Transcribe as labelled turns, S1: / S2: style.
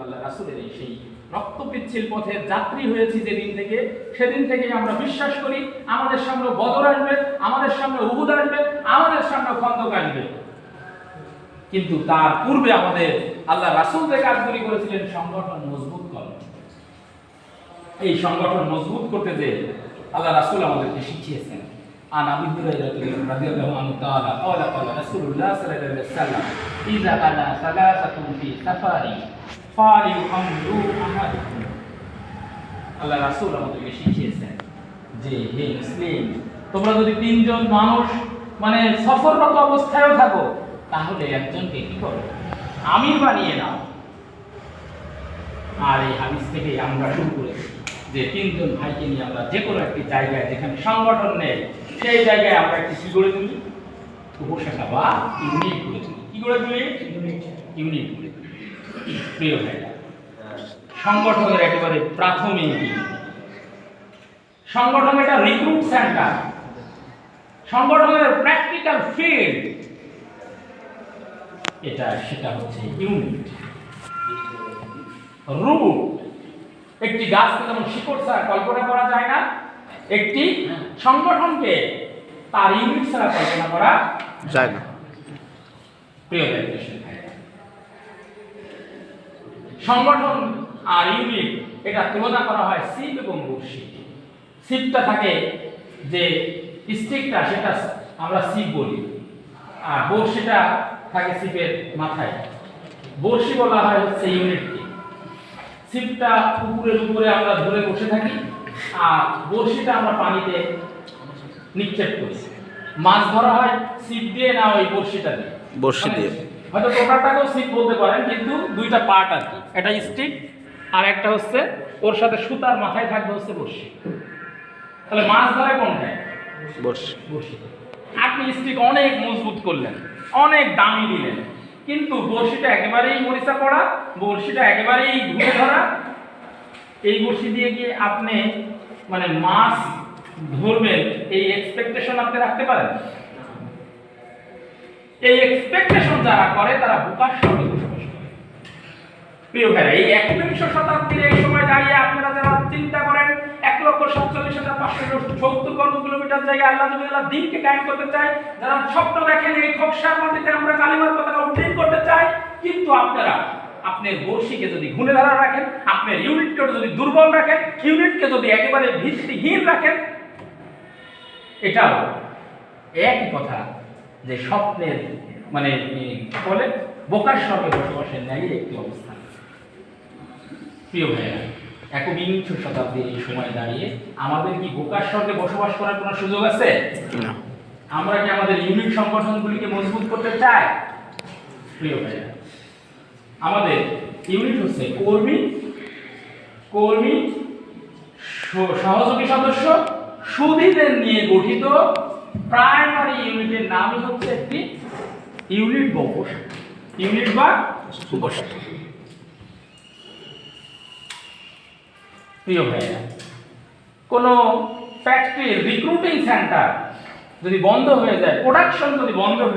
S1: আল্লাহ রাসূলের এই সেই রক্ত পিচ্ছিল পথের যাত্রী হয়েছি যেদিন থেকে, সেদিন থেকে আমরা বিশ্বাস করি আমাদের সামনে বদর আসবে, আমাদের সামনে উহুদ আসবে, আমাদের সামনে খন্দক আসবে। কিন্তু তার পূর্বে আমাদের আল্লাহ রাসূল যে কাজগুলি করেছিলেন সংগঠন মজবুত করা। এই সংগঠন মজবুত করতে যে আল্লাহ রাসূল আমাদেরকে শিখিয়েছেন। আন আবি হুরায়রা রাদিয়াল্লাহু আনহু তাআলা ক্বালা ক্বালা রাসূলুল্লাহ সাল্লাল্লাহু আলাইহি ওয়াসাল্লাম ইযা কানা সালাসাতুন ফি সাফারি ফালিউহামলু আহাদুকুম। আল্লাহ রাসূল আমাদেরকে শিখিয়েছেন যে হে মুসলিম, তোমরা যদি তিনজন মানুষ মানে সফররত অবস্থায়ও থাকো তাহলে একজনকে কি করো, আমির বানিয়ে নাও। আর এই হাদিস থেকে আমরা শুরু করেছি যে তিনজন ভাইকে নিয়ে আমরা যে কোনো একটি জায়গায় যেখানে সংগঠন নেই সেই জায়গায় আমরা একটি কি করে তুলি, উপশাখা বা ইউনিট করে তুলি। কি করে তুলি? ইউনিট করে তুলি। প্রিয় ভাইরা, সংগঠনের একেবারে প্রাথমিক সংগঠন এটা রিক্রুট সেন্টার, সংগঠনের প্র্যাকটিক্যাল ফিল্ড এটা, সেটা হচ্ছে ইউনিট। রুট, একটি গাছকে যেমন শিকড় ছাড়া কল্পনা করা যায় না, একটি সংগঠনকে তার ইউনিট ছাড়া কল্পনা করা যায় না। প্রিয় ভাইরা, সংগঠন আর ইউনিট এটা তুলনা করা হয় সিপ এবং বড়শি। সিপটা থাকে যে স্টিকটা, সেটা আমরা সিপ বলি, আর বড়শিটা থাকে সিপের মাথায়। বড়শি বলা হয় হচ্ছে ইউনিটকে। ছিপটা পুকুরের উপরে আমরা ধরে বসে থাকি, আর বড়শিটা আমরা পানিতে নিক্ষেপ করি। মাছ ধরা হয় ছিপ দিয়ে না ওই বড়শিটা দিয়ে, বড়শি দিয়ে। হয়তো টোটালটাকেও ছিপ বলতে পারেন, কিন্তু দুইটা পার্ট আর কি, একটা স্টিক আর একটা হচ্ছে ওর সাথে সুতার মাথায় থাকবে হচ্ছে বড়শি। তাহলে মাছ ধরে কোনটায়? বড়শি। বড়শি। আপনি স্টিক অনেক মজবুত করলেন, অনেক দামি দিলেন, কিন্তু বড়শিটা একেবারেই মরিচা পড়া, বড়শিটা একেবারেই ঘুরে ধরা। এই বড়শি দিয়ে কি আপনি মানে মাছ ধরবেন এই এক্সপেকটেশন আপনি রাখতে পারেন? এই এক্সপেকটেশন যারা করে তারা বোকার সঙ্গে বসবাস করে। প্রিয় ভাইরা, এই একবিংশ শতাব্দীর এই সময় দাঁড়িয়ে আপনারা যারা চিন্তা করেন ১,৪৭,৫৭০ বর্গ কিলোমিটার জায়গায় আল্লাহ তাআলা দ্বীনকে কায়েম করতে চায়, যারা স্বপ্ন দেখেন এই খোকসার মাটিতে আমরা কালিমার পতাকা উড্ডীন করতে চাই, কিন্তু আপনারা আপনার বড়শিকে যদি ঘুরে ধরা রাখেন, আপনার ইউনিটকে যদি দুর্বল রাখেন, ইউনিটকে যদি একেবারে ভিত্তিহীন রাখেন, এটাও একই কথা যে স্বপ্নের মানে বলে বোকার সঙ্গে বসবাসের ন্যায় একটি অবস্থা। প্রিয় ভাইরা, ১বিংশ শতাব্দীর এই সময় দাঁড়িয়ে আমাদের কি বোকার সঙ্গে বসবাস করার কোনো সুযোগ আছে? না। আমরা কি আমাদের ইউনিট সংগঠনগুলিকে মজবুত করতে চাই? প্রিয় ভাইরা, আমাদের ইউনিট হচ্ছে কর্মী, সহযোগী সদস্য, সুধীদের নিয়ে গঠিত প্রাইমারি ইউনিটের নামই হচ্ছে একটি ইউনিট বা উপশাখা। ইউনিট বা উপশাখা। প্রিয় ভাইরা, কোনো ফ্যাক্টরির রিক্রুটিং সেন্টার যদি বন্ধ হয়ে যায়, প্রোডাকশন যদি বন্ধ হয়ে